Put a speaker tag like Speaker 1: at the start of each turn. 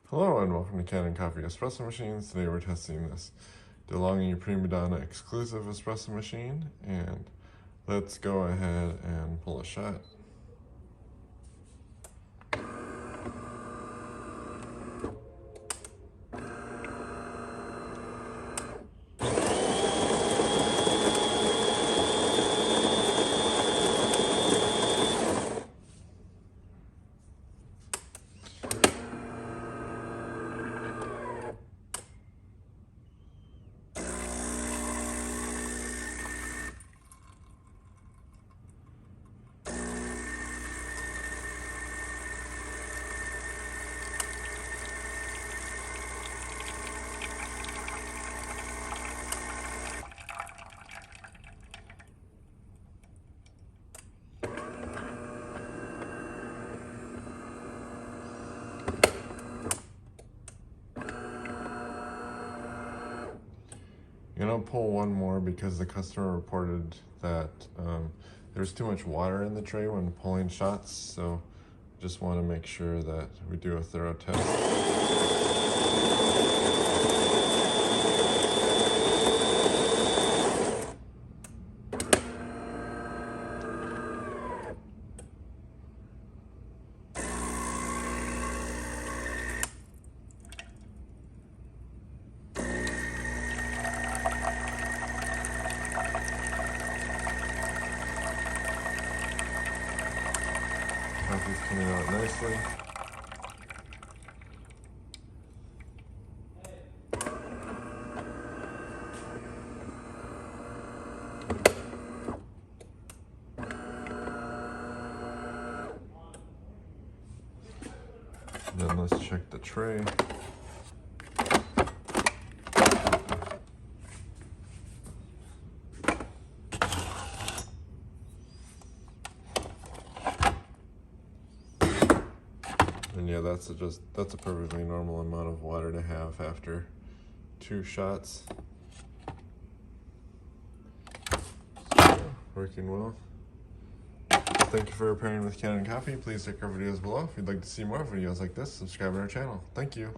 Speaker 1: Hello and welcome to Canon Coffee Espresso Machines. Today we're testing this Delonghi PrimaDonna exclusive espresso machine, and let's go ahead and pull a shot. I'm gonna pull one more because the customer reported that there's too much water in the tray when pulling shots, so just want to make sure that we do a thorough test. Coffee's coming out nicely. Then let's check the tray. And yeah, that's a perfectly normal amount of water to have after 2 shots. So, working well. Thank you for pairing with Canon Coffee. Please check our videos below. If you'd like to see more videos like this, subscribe to our channel. Thank you.